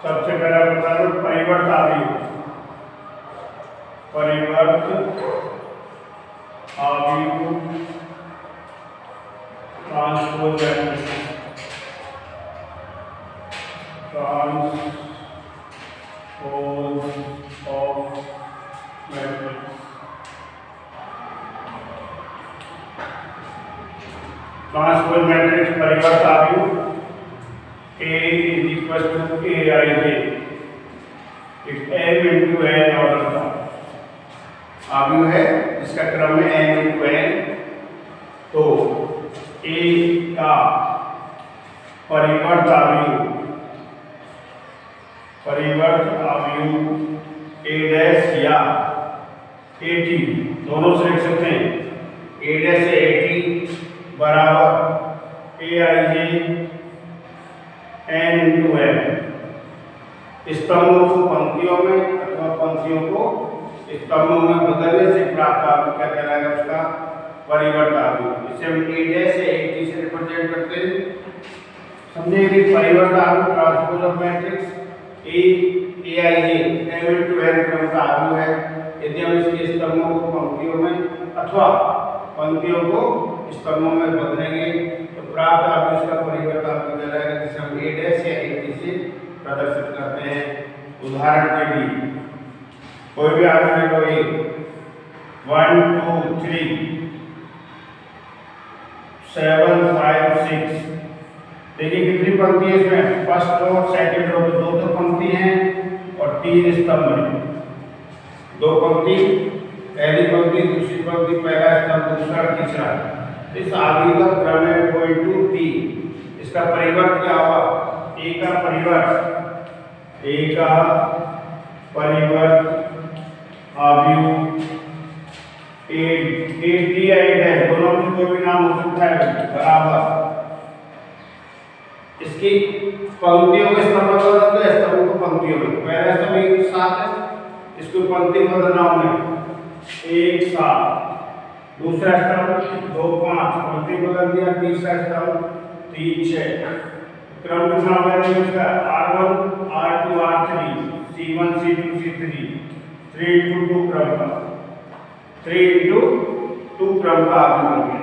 सबसे पहला बता दो परिवर्त आव्यूह, परिवर्त आव्यूह transpose matrix, transpose of matrix. Transpose matrix परिवर्त आव्यूह A is equal to Aij, if m into n order का आव्यूह है जिसका क्रम है m into n, तो A का परिवर्त आव्यूह A डैश या AT दोनों से लिख सकते हैं। A डैश से AT बराबर Aij n into m, स्तंभों को पंक्तियों में अथवा पंक्तियों को स्तंभों में बदलने से प्राप्त आव्यूह क्या कहलाएगा? उसका परिवर्त आव्यूह। इसे हम A डैश से AT से रिप्रेजेंट करते हैं। समझे कि परिवर्त आव्यूह transpose of matrix Aij m into n क्रम का आव्यूह है यदि हम इसके स्तंभों को पंक्तियों में अथवा पंक्तियों को स्तंभों में बदलेंगे तो प्राप्त आव्यूह इसका परिवर्त आव्यूह कहलाएगा, जिसे हम A डैश या AT से प्रदर्शित करते हैं। उदाहरण के लिए कोई भी आव्यूह ले लो, 1 2 3 7 5 6, देखिए कितनी पंक्ति है इसमें? फर्स्ट रो सेकंड रो में दो पंक्ति हैं और 3 स्तंभ हैं। दो पंक्ति, पहली पंक्ति, दूसरी पंक्ति, पहला स्तंभ, दूसरा, तीसरा। इस आव्यूह का क्रम है 2 into 3। इसका परिवर्त क्या हुआ? A का परिवर्त आव्यूह AT या A डैश दोनों में कोई भी नाम हो सकता है बराबर इसकी पंक्तियों के स्तंभ को बदलते हैं, स्तंभों को पंक्तियों में। पहला स्तंभ एक साथ है, इसको पंक्ति में बदलना हमने एक साथ, दूसरा स्तंभ 2 5 पंक्ति बदल दिया, तीसरा स्तंभ 3 6। क्रम कितना बदलेगा इसका? R1 R2 R3 C1 C2 C3 3 into 2 क्रम का 3 into 2 क्रम का आव्यूह बन गया।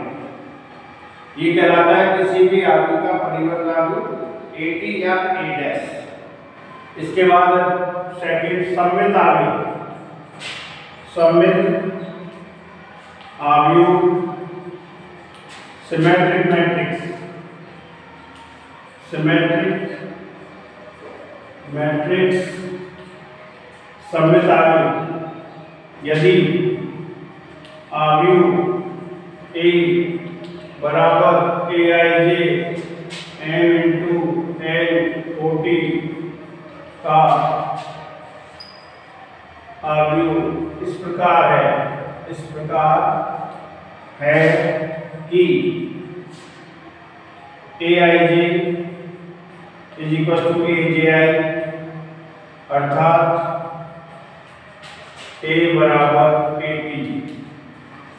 ये कहलाता है किसी भी आव्यूह का परिवर्त आव्यूह AT या A डैश। इसके बाद सेकंड सममित आव्यूह सिमेट्रिक मैट्रिक्स सममित आव्यूह यदि आव्यूह A बराबर Aij m into n OT का आव्यूह इस प्रकार है कि Aij is equal to Aj, अर्थात A बराबर AT।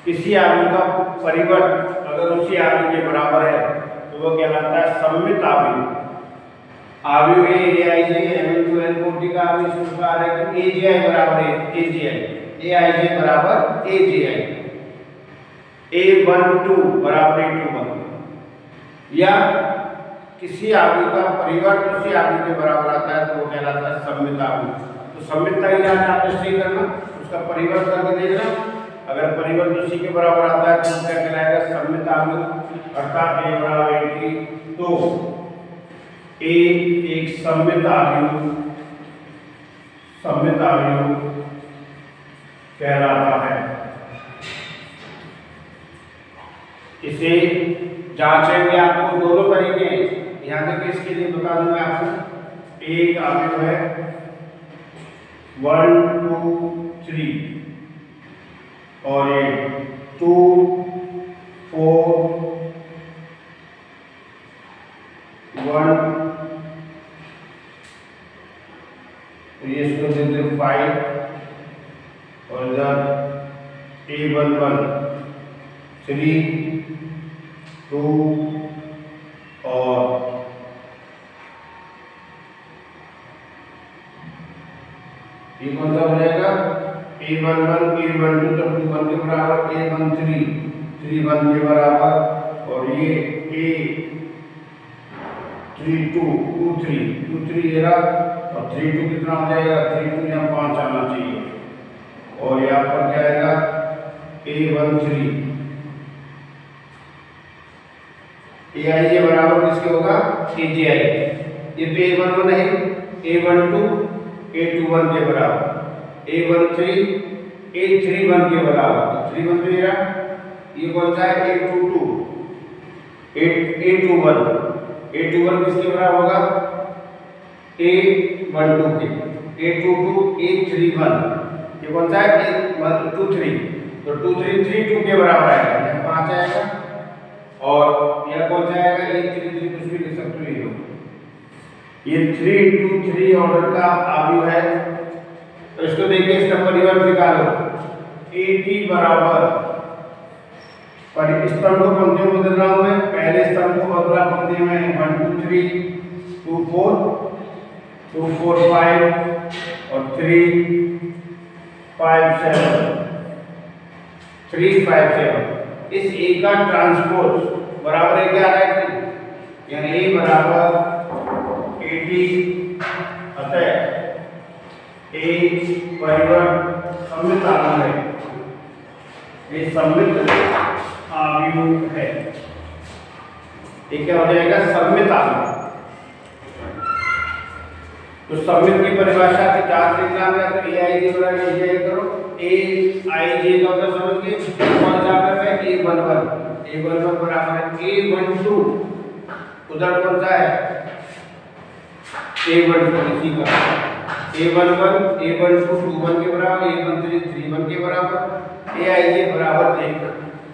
किसी आव्यूह का परिवर्त अगर उसी आव्यूह के बराबर है तो वो कहलाता है सममित आव्यूह। आव्यूह Aij m into n OT का आव्यूह इस प्रकार है कि Aj बराबर Aij बराबर Aj, A12 बराबर A21, या किसी आव्यूह का परिवर्त उसी आव्यूह के बराबर आता है तो वो कहलाता है सममित आव्यूह। तो सममितता ही जाने आपने सही करना, उसका परिवर्त करके देखना। अगर परिवर्त उसी के बराबर आता है तो क्या कहलाएगा? सममित आव्यूह, अर्थात A बराबर AT। तो A एक सममित आव्यूह कहलाता है। इसे जांचेंगे आपको दोनों तरीके हैं। यहाँ तक इसके लिए बता दूं मैं आपको, एक आव्यूह है 1 2 3 और ये 2 4 1, तो ये इसको देते 5 और इधर A11 3 2 और ये कौन सा हो जाएगा A11 A12 तो 2 1 के बराबर, A13 3 1 के बराबर, और ये A32 2 3 ये रहा, और 3 2 कितना हो जाएगा 3 2 यहाँ 5 आना चाहिए, और यहाँ पर क्या आएगा A13 AIJ बराबर किसके होगा AJI। ये तो A11 है, A12 A21 के बराबर, A13 A31 के बराबर, तो 31 तो ये कौन सा है A22 A21 किसके बराबर होगा A12 के, A22 A31 ये कौन सा है A23, तो 2 3 3 2 के बराबर आएगा, यहाँ 5 आएगा, और यह कौन सा आएगा A33 कुछ भी लिख सकते हो, ये 3 2 3 ऑर्डर का आव्यूह है। तो इसको देखिए, इसका परिवर्त निकालो, AT बराबर स्तंभ को पंक्तियों में बदल रहा हूं मैं, पहले स्तंभ को बदला पंक्ति में 1 2 3 2 4 2 4 5 और 3 5 7 3 5 7। इस A का ट्रांसपोज बराबर है क्या आ रहा है, यानी A बराबर AT, अतः A परिवर्त सममित आव्यूह है, ये सममित आव्यूह है, ये क्या हो जाएगा सममित आव्यूह। तो सममित की परिभाषा से क्या लिखना है, तो AIJ बराबर AJI करो, AIJ का मतलब समझ के कौन सा है A11 बराबर है A12, उधर कौन सा है A12 इसी का A11 A12 2 1 के बराबर, A13 3 1 के बराबर, AIJ बराबर 1।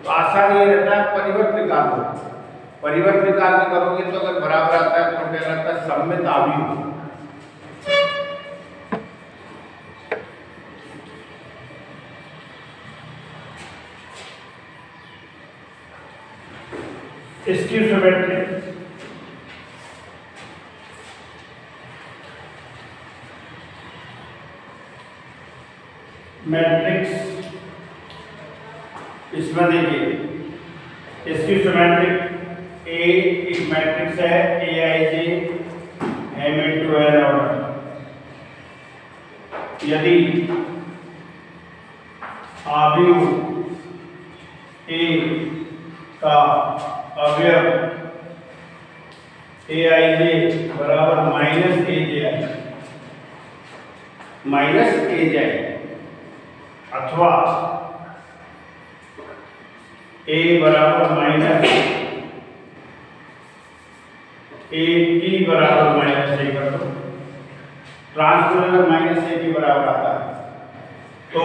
तो आसान ये रहता है परिवर्त निकाल दो, परिवर्त निकाल के करोगे तो अगर बराबर आता है तो क्या रहता है सममित आव्यूह। इसकी सिमेट्री मैट्रिक्स, इसमें देखिए इसकी सिमेट्रिक A एक मैट्रिक्स है AIJ M into N order. यदि आव्यूह A का अवयव AIJ बराबर -AJI अथवा A बराबर AT बराबर -A कर दो, ट्रांसपोज -A के बराबर आता है, तो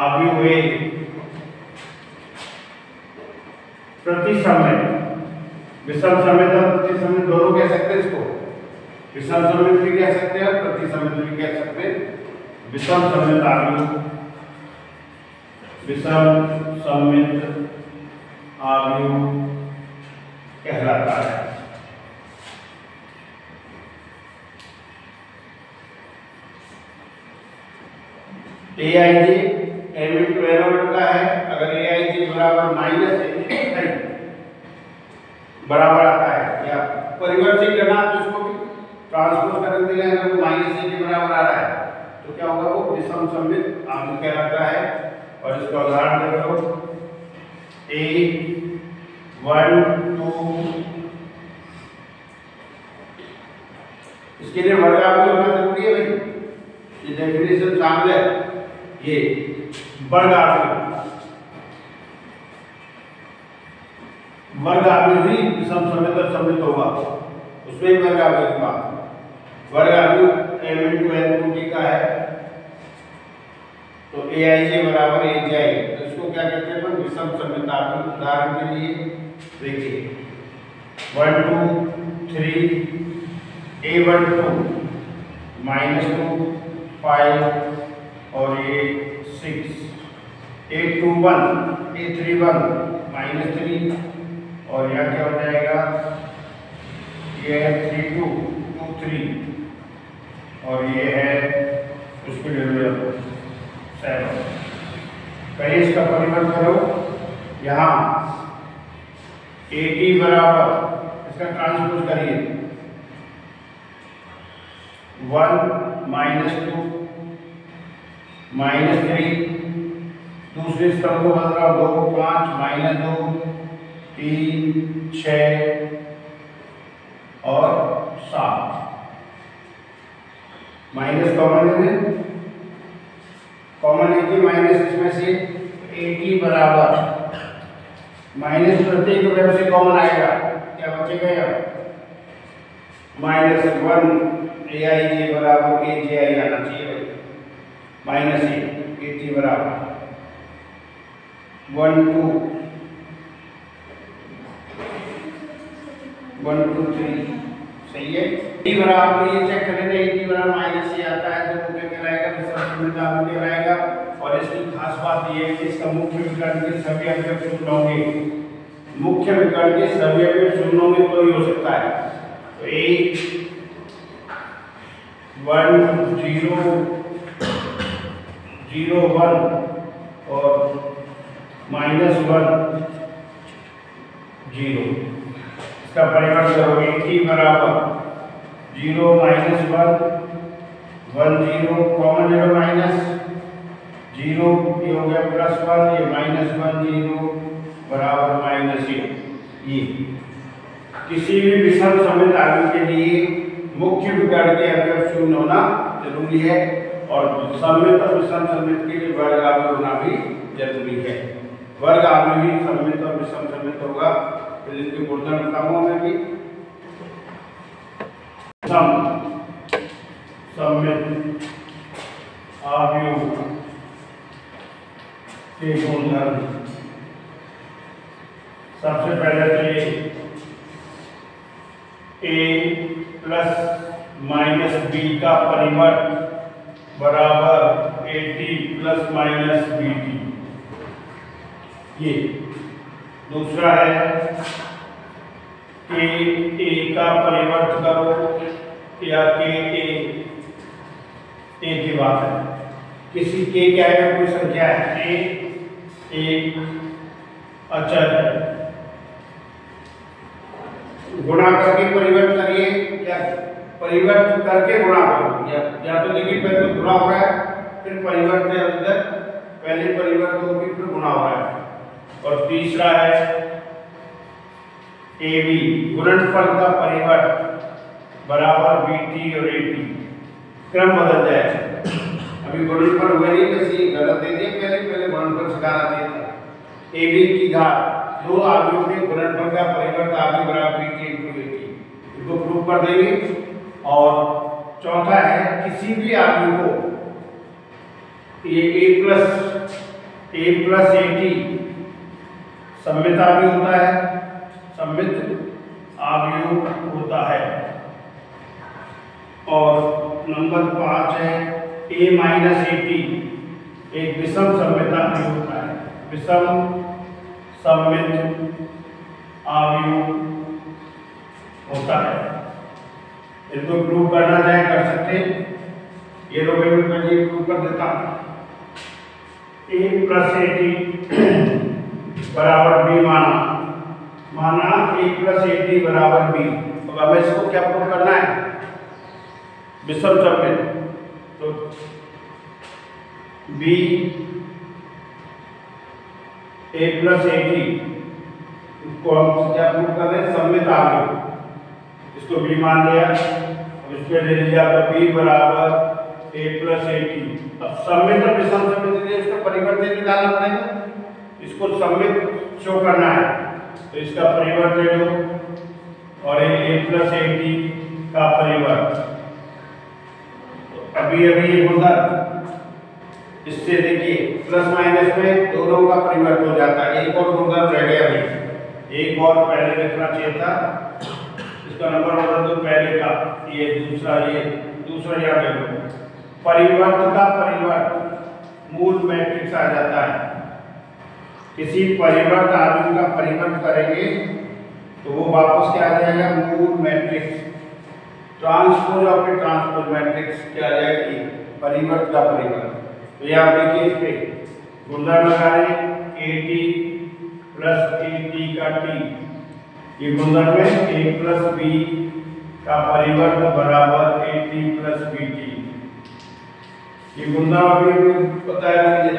आव्यूह A प्रतिसममित, विषम सममित और प्रतिसममित दोनों कह सकते हैं इसको, विषम सममित भी कह सकते हैं और प्रतिसममित भी कह सकते हैं। विषम सममित आव्यूह, विषम सममित आव्यूह कहलाता है। AIJ M into N order का है, अगर AIJ बराबर बराबर आता है या परिवर्तित करना तो इसको भी ट्रांसपोज कर देंगे, अगर वो -A के बराबर आ रहा है तो क्या होगा, वो विषम सममित आव्यूह कहलाता है। और इसका उदाहरण देखो A1 2, इसके लिए वर्ग आव्यूह होना जरूरी है भाई, ये डेफिनेशन शामिल है, ये वर्ग आव्यूह ही विषम सममित और सममित होगा, उसमें वर्ग आव्यूह की बात, वर्ग आव्यूह M into N का है, तो AIJ बराबर AJI, तो इसको क्या कहते हैं विषम सममित आव्यूह। उदाहरण के लिए देखिए 1 2 3 A12 -2 5 और ये 6, A21 A31 -3 और यहाँ क्या हो जाएगा, ये है 3 2 2 3 और ये है उसके लिए 7। पहले इसका परिवर्तन करो, यहाँ AT बराबर इसका ट्रांसपोज करिए 1 -2 -3, दूसरे स्तंभ को बदल रहा 2 5 -2 3 6 और 7। माइनस कॉमन है, कॉमन है माइनस इसमें से AT बराबर माइनस प्रत्येक वेब से कॉमन आएगा, क्या बचेगा यार -1 AIJ बराबर AJI आना चाहिए भाई, -AT बराबर 1 2 1 2 3 सही है। AT बराबर ये चेक कर लेना, AT बराबर माइनस से आता है तो वो क्या कहलाएगा, विषम कहलाएगा। और इसकी खास बात ये है कि इसका मुख्य विकर्ण के सभी अवयव शून्य होंगे, मुख्य विकर्ण के सभी अवयव शून्य होंगे तो ही हो सकता है। तो 1 0 0 1 और -1 0, इसका परिवर्तन करो AT बराबर 0 -1 1 0 कॉमन ले लो माइनस 0, ये हो गया +1, ये -1 0 बराबर -1। ये किसी भी विषम समित आव्यूह के लिए मुख्य विकर्ण के अवयव शून्य होना जरूरी है, और समित और विषम समित के लिए वर्ग आव्यूह होना भी जरूरी है। वर्ग आव्यूह ही समित और विषम समित होगा, तो इनके गुणधर्म कम होंगे। समित आव्यूह के गुणधर्म, सबसे पहले तो ये A + -B का परिवर्त बराबर AT + -BT। ये दूसरा है KA का परिवर्त करो या KA, A की बात है, किसी K क्या है, कोई संख्या है, A एक अचर है, गुणा करके परिवर्त करिए या परिवर्त करके गुणा करो, या तो देखिए पहले तो गुणा हो रहा है फिर परिवर्त है उधर, पहले परिवर्त होगी फिर गुणा हो रहा है। और तीसरा है AB गुणनफल का परिवर्त बराबर BT और AT, क्रम बदल जाए, अभी गुणनफल हुआ नहीं, बस गलत दे दिया, पहले गुणनफल सिखाना चाहिए था। AB की घात दो आव्यूह के गुणनफल का परिवर्त आगे बराबर BT × AT, इसको प्रूव कर देंगे। और चौथा है किसी भी आव्यूह को ये A + AT सममित आव्यूह होता है, सममित आव्यूह होता है। और नंबर 5 है A - AT एक विषम सममित आव्यूह होता है, विषम सममित आव्यूह होता है। इसको प्रूव करना चाहे कर सकते हैं, ये लोग मैं प्रूव कर देता हूँ। A + AT बराबर B माना A + AT बराबर B। तो अब इसको क्या प्रूव करना है, विषम सममित, तो B A + AT को हम क्या प्रूव कर रहे हैं, सममित आव्यूह, इसको B मान लिया, अब इसमें ले लिया तो B बराबर A + AT। अब सममित और विषम सममित के लिए इसका परिवर्त निकालना पड़ेगा, इसको सममित शो करना है, तो इसका परिवर्त ले लो और A + AT का परिवर्त, अभी ये गुणधर्म, इससे देखिए प्लस माइनस में दोनों का परिवर्त हो जाता है। एक और गुणधर्म रह गया भाई, एक और पहले लिखना चाहिए था, इसका नंबर बदल दो पहले का, ये दूसरा याद रखो, परिवर्त का परिवर्त मूल मैट्रिक्स आ जाता है। किसी परिवर्त आव्यूह का परिवर्त करेंगे तो वो वापस क्या आ जाएगा, मूल matrix. Transpose of A transpose matrix क्या आ जाएगी, परिवर्त का परिवर्त। तो ये आप देखिए इस पे गुणधर्म लगा रहे हैं AT प्लस AT का T, ये गुणधर्म है A प्लस B का परिवर्त बराबर AT प्लस BT। ये गुणधर्म अभी बताया मुझे,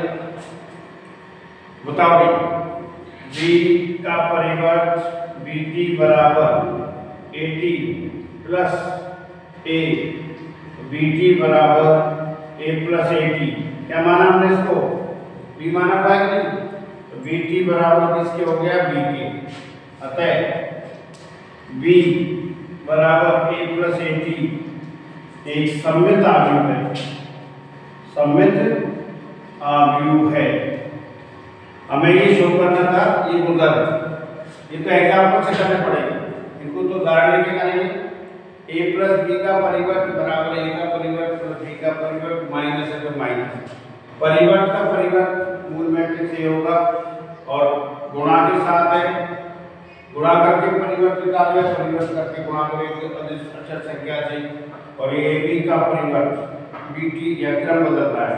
बताओ B का परिवर्त BT बराबर AT प्लस A, BT बराबर A प्लस AT। क्या माना हमने इसको, B माना हुआ है कि नहीं, तो BT बराबर किसके हो गया, B के। अतः B बराबर A प्लस AT एक सममित आव्यूह है, सममित आव्यूह है। हमें ये शो करना था, ये गुणधर्म, ये तो एग्जाम्पल से करने पड़ेगा, इनको तो उदाहरण लेके करेंगे। A प्लस B का परिवर्त बराबर A का परिवर्त प्लस B का परिवर्त माइनस है तो माइनस, परिवर्त का परिवर्त मूल मैट्रिक्स ये होगा और गुणा के साथ है, गुणा करके परिवर्त निकाल लिया, परिवर्त करके गुणा करेंगे अचर संख्या से, और ये AB का परिवर्त BT यह क्रम बदलता है,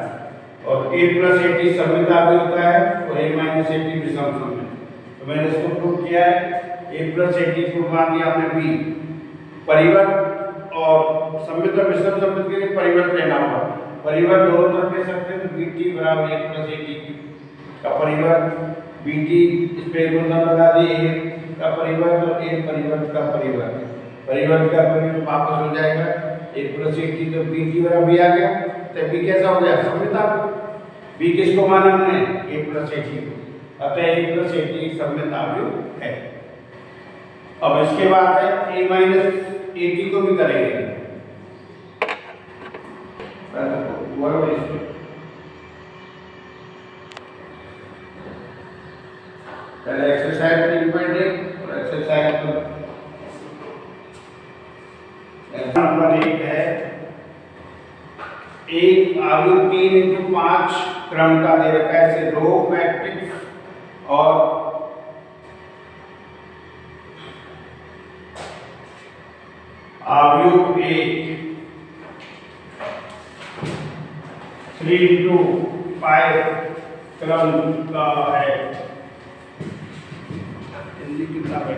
और A प्लस AT सममित आव्यूह होता है और A माइनस AT विषम सममित। तो मैंने इसको प्रूव किया है, A प्लस AT को मान दिया हमने B, परिवर्त और सममित और विषम सममित के लिए परिवर्त लेना होगा, परिवर्त दोनों तरफ ले सकते हैं, तो BT बराबर A प्लस AT का परिवर्त, BT इस पे गुणधर्म लगा दिए A का परिवर्त और A परिवर्त का परिवर्त, परिवर्त का परिवर्त वापस हो जाएगा A प्लस AT, तो BT बराबर आ गया, तो B कैसा हो गया, सममित आव्यूह। B किसको माना हमने, A प्लस AT को, अतः A प्लस AT सममित आव्यूह है। अब इसके बाद है A माइनस AT को भी करेंगे, पहले एक्सरसाइज 3.1 और एक्सरसाइज नंबर 1 है, एक आव्यूह 3x5 क्रम का दे रखा है, ऐसे रो मैट्रिक्स और आव्यूह A 3x5 क्रम का है। हिंदी किताब है,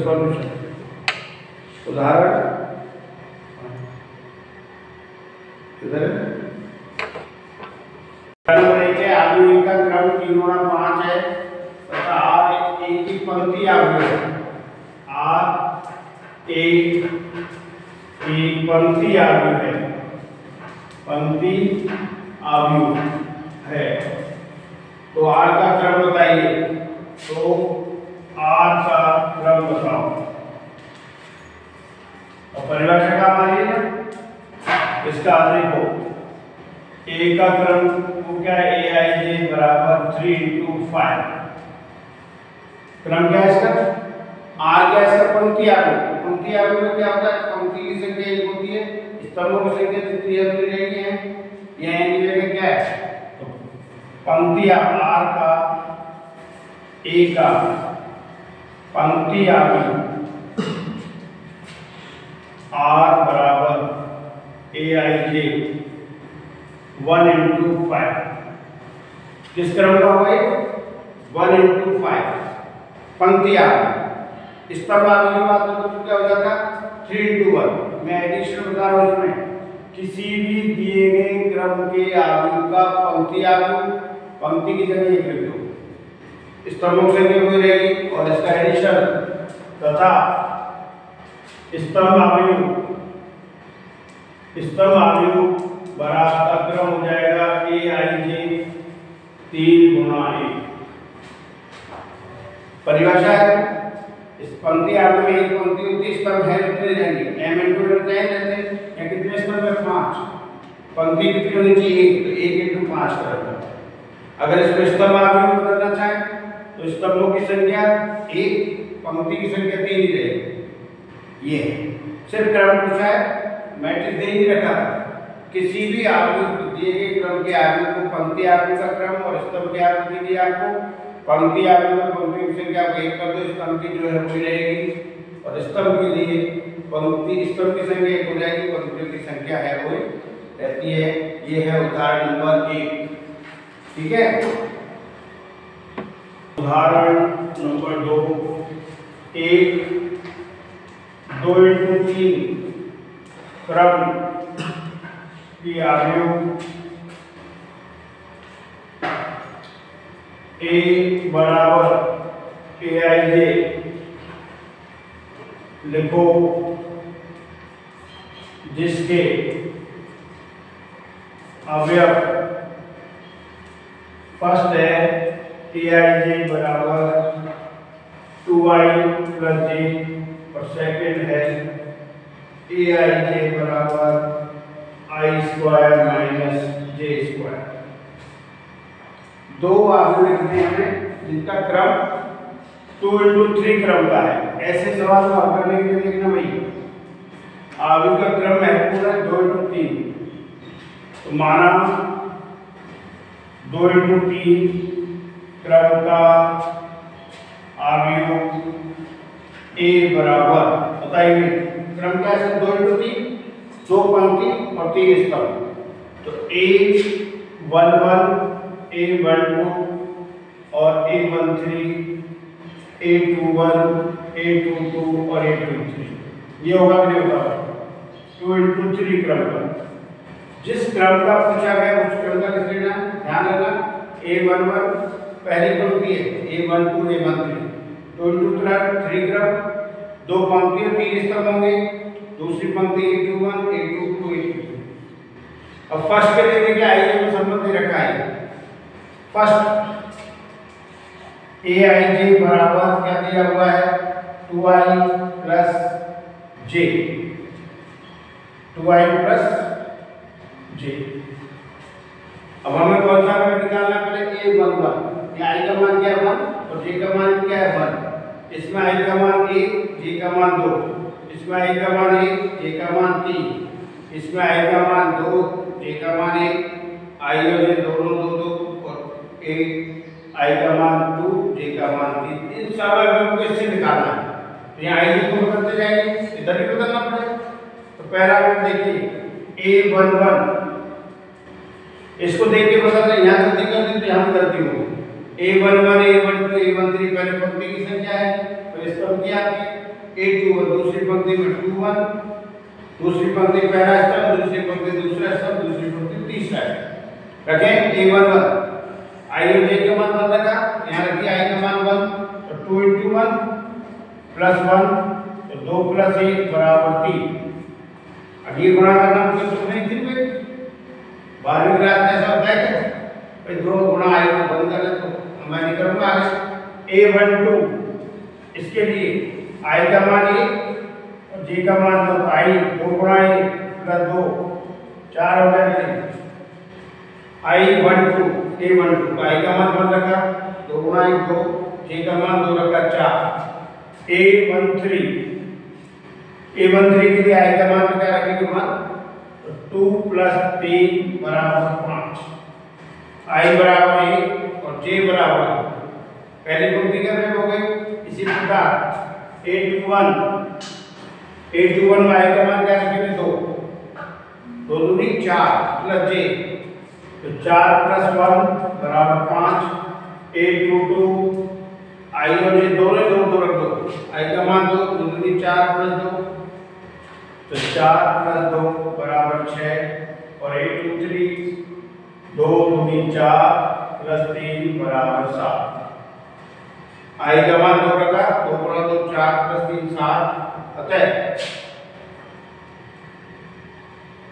सॉल्यूशन उदाहरण किधर है, आव्यूह का क्रम 3x5 है तथा R एक ही पंक्ति आव्यूह है, R एक पंक्ति आव्यूह है, पंक्ति आव्यूह है। तो R का क्रम बताइए, तो R का क्रम बताओ, और परिभाषा का मानिए ना, इसका देखो A का क्रम वो क्या है, Aij बराबर 3x5, क्रम क्या है इसका, R क्या है इसका, पंक्ति आव्यूह। पंक्ति आव्यूह में क्या होता है, पंक्ति की संख्या एक होती है, स्तंभों की संख्या जितनी रहेगी है, यह n की जगह क्या है, तो पंक्ति R का A का पंक्ति आव्यूह R बराबर Aij 1x5, किस क्रम का होगा ये, 1x5 पंक्ति आव्यूह। स्तंभ आव्यूह की बात करें तो क्या हो जाता है, 3x1। मैं एडिशन बता रहा हूँ, इसमें किसी भी दिए गए क्रम के आव्यूह का पंक्ति आव्यूह, पंक्ति की जगह एक लिख दो, स्तंभों की संख्या वही रहेगी, और इसका एडिशन तथा स्तंभ आव्यूह बराबर का क्रम हो जाएगा Aij 3x1। परिभाषा है, इस पंक्ति आव्यूह में एक पंक्ति होती है, स्तंभ है कितने जाएंगे, m into रहते हैं, या कितने स्तंभ है, 5, पंक्ति कितनी होनी चाहिए, 1, तो 1 into 5 करेगा। अगर इसमें स्तंभ आव्यूह बदलना चाहे तो स्तंभों की संख्या 1, पंक्ति की संख्या 3 ही रहेगी। ये सिर्फ क्रम पूछा है, मैट्रिक्स दे ही रखा था, किसी भी आव्यूह दिए गए क्रम के आव्यूह को पंक्ति आव्यूह का क्रम और स्तंभ के आव्यूह के लिए आपको पंक्ति आ गई तो पंक्ति की संख्या को 1 कर दो, स्तंभ की जो है वही रहेगी, और स्तंभ के लिए पंक्ति स्तंभ की संख्या 1 हो जाएगी, पंक्तियों की संख्या है वो रहती है। ये है उदाहरण नंबर 1। ठीक है, उदाहरण नंबर 2, 1 2x3 क्रम की अवयव A बराबर aij लिखो, जिसके अवयव फर्स्ट है aij बराबर 2i प्लस j, और सेकंड है aij बराबर i square minus j square. दो आव्यूह लिखने हैं जिनका क्रम 2 into 3 क्रम का है। ऐसे सवाल को हल करने के लिए देखना भाई, आव्यूह का क्रम है पूरा 2 into 3, तो माना 2 into 3 क्रम का आव्यूह A बराबर, बताइए क्रम का है 2 into 3, 2 पंक्ति और 3 स्तंभ, तो A11 A12 और A13 A21 A22 और A23, ये होगा कि नहीं होगा 2 into 3 क्रम का। जिस क्रम का पूछा गया उस क्रम का लिख लेना, ध्यान रखना A11 पहली पंक्ति है, A12 A13, 2 into 3 क्रम, 2 पंक्ति और 3 स्तंभ होंगे, दूसरी पंक्ति A21 A22 A23। अब फर्स्ट के लिए देखिए आइए में संबंध दे रखा है, फर्स्ट aij बराबर क्या दिया हुआ है 2i plus j, 2i plus j। अब हमें कौन सा मान निकालना है, पहले a11, ये i का मान क्या है 1 और j का मान क्या है 1, इसमें i का मान 1 j का मान 2, इसमें i का मान 1 j का मान 3, इसमें i का मान 2 j का मान 1, i और j दोनों 2 2, i का मान 2 j का मान 3, इन सब अवयवों को इससे निकालना है। तो यहाँ i को बदलते जाएंगे, इधर भी बदलना पड़ेगा। तो पहला अवयव देखिए a11, इसको देख के बदलना, यहाँ गलती कर दी तो यहाँ गलती होगी। a11 a12 a13 पहले पंक्ति की संख्या है, तो इस पंक्ति आती है, a21 दूसरी पंक्ति में 21, दूसरी पंक्ति पहला स्तंभ, दूसरी पंक्ति दूसरा स्तंभ, दूसरी पंक्ति तीसरा स्तंभ। रखें a11 i और j का मान बदल रखा, यहाँ रखिए i का मान 1, तो 2 into 1 प्लस 1, तो 2 प्लस 1 बराबर 3। अब ये गुणा करना मुझे तो नहीं थी भाई, 12वीं क्लास में ऐसा होता है क्या भाई, 2 गुणा i को बंद कर दे, तो मैं नहीं करूँगा आगे। a12 इसके लिए i का मान 1 और j का मान 2, i 2 गुणा 1 प्लस 2 4 हो गया, I12 A12 i का मान 1 रखा, 2 गुणा 1 2, j का मान 2 रखा 4, A13 के लिए i का मान क्या रखेंगे 1, तो 2 प्लस 3 बराबर 5, i बराबर 1 और j बराबर 2, पहली पंक्ति का अवयव हो गई। इसी प्रकार A21 में i का मान क्या रखेंगे 2, 2 दूनी 4 प्लस j, तो 4 प्लस 1 बराबर 5, A22 i और j दोनों 2 रख दो, i का मान 2 दूनी 4 प्लस 2, तो 4 प्लस 2 बराबर 6, और A23 2 दूनी 4 प्लस 3 बराबर 7, i का मान 2 रखा, 2 गुणा 2 4 प्लस 3 7, अतः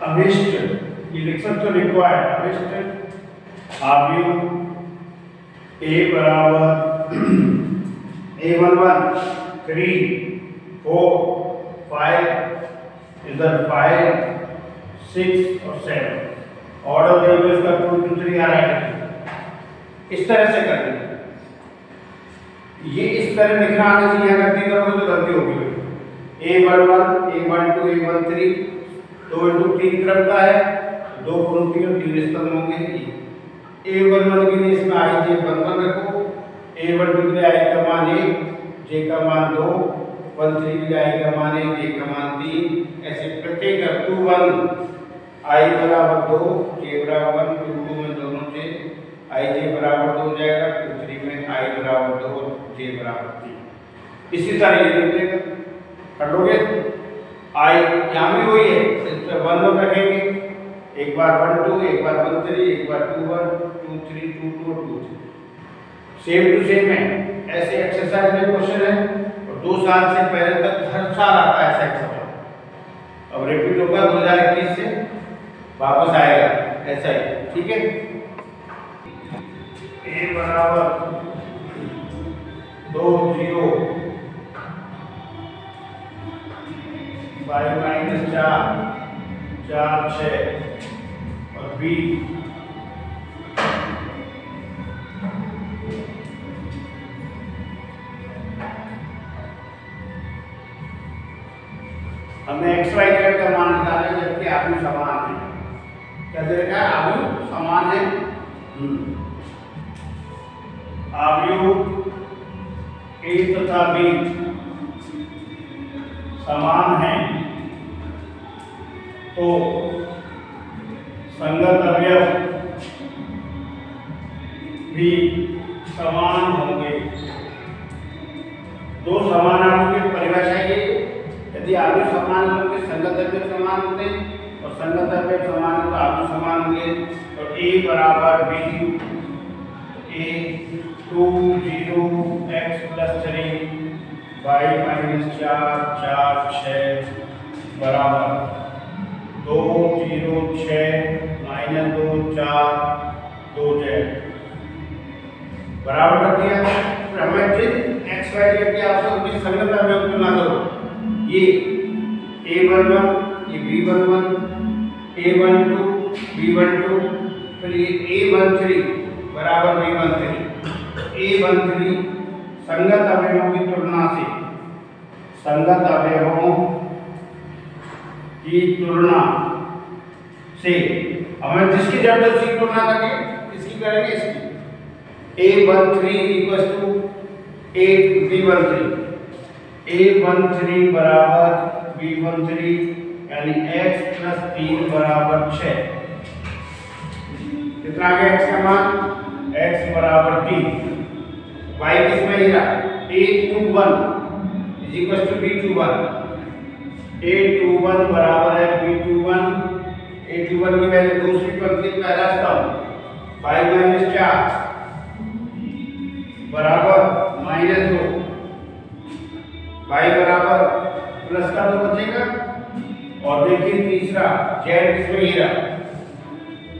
अभिष्ट ये लिख सकते हो, रिक्वायर्ड अभिष्ट आव्यूह A बराबर A11 3 4 5 इधर 5 6 और 7, ऑर्डर देखो इसका 2 2 3 आ रहा है, इस तरह से कर देंगे। ये इस तरह लिखना आना चाहिए, गलती करोगे तो गलती होगी। A11 A12 A13 2 into 3 क्रम का है, 2 पंक्तियों 3 स्तंभ होंगे। A11 के लिए इसमें i j 11 रखो, A12 के लिए I का मान 1, J का मान 2, 13 के लिए I का मान 1, J का मान 3, ऐसे प्रत्येक 21 I बराबर 2, J बराबर 1, 22 में दोनों से I J बराबर 2 हो जाएगा, 23 में I बराबर 2, J बराबर 3। इसी तरह ये लिख देगा, कर लोगे। I यहाँ भी वही है, इस पर 1 1 रखेंगे, एक बार 1 2, एक बार 1 3, एक बार 2 1, 2 3, 2 2, 2 3, सेम टू सेम है। ऐसे एक्सरसाइज में क्वेश्चन है और 2 साल से पहले तक हर साल आता है ऐसा एक्सरसाइज। अब रिपीट होगा 2021 से वापस आएगा ऐसा ही, ठीक है। A बराबर 2 0 5 माइनस 4 4 6 और B हमें x y z का मान निकालना है जबकि आयु समान है। क्या दे रखा है? आयु समान है। आयु A तथा B समान है तो संगत अवयव भी समान होंगे। दो समान आयु की परिभाषा ये, यदि आयु समान है तो संगत अवयव समान होते हैं और संगत अवयव समान है तो आयु समान होंगे। तो A बराबर B, A 2 0 x + 3 y - 4 4 6 बराबर 2 0 6 - 2 4 2 z बराबर कर दिया। फिर हमें जिन x y z के आपसे उनकी संगत अवयव तुलना करो। ये A11, ये B11, A12, B12, फिर ये A13 बराबर B13। A13 संगत अवयवों की तुलना से, संगत अवयवों की तुलना से हमें जिसकी जरूरत है उसकी तुलना करके इसकी करेंगे इसकी। A13 = B13, A13 बराबर B13 यानी x + 3 बराबर 6। कितना आ गया x का मान? x बराबर 3। y किसमें ही रहा? A21 = B21, A21 बराबर है B21, A21 की वैल्यू दूसरी पंक्ति पहला स्तंभ 5 - 4 बराबर -2, y बराबर प्लस का 2 बचेगा। और देखिए तीसरा z किसमें ही रहा?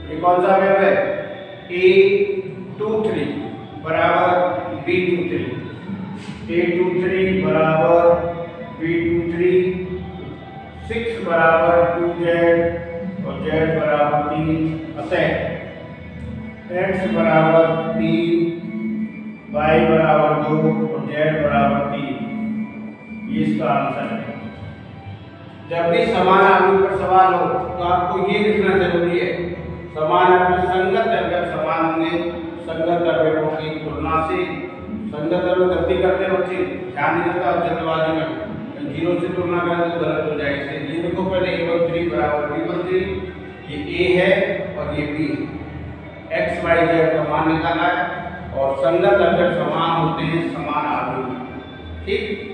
ये कौन सा अवयव है? A23 बराबर B23, A23 बराबर B23, 6 बराबर 2z और z बराबर 3। अतः x बराबर 3, y बराबर 2 और z बराबर 3। ये इसका आंसर है। जब भी समान आयु पर सवाल हो तो आपको ये लिखना जरूरी है, समान आयु संगत अवयव समान होंगे संगत अवयवों की तुलना से। संगत अवयव गलती करते हैं बच्चे, ध्यान नहीं देता जल्दबाजी में 0 से तुलना करें तो गलत हो जाएगी। इसलिए ये देखो पहले A13 बराबर B13, ये A है और ये B है। x y z का मान निकाला है और संगत अवयव समान होते हैं समान आयु में, ठीक।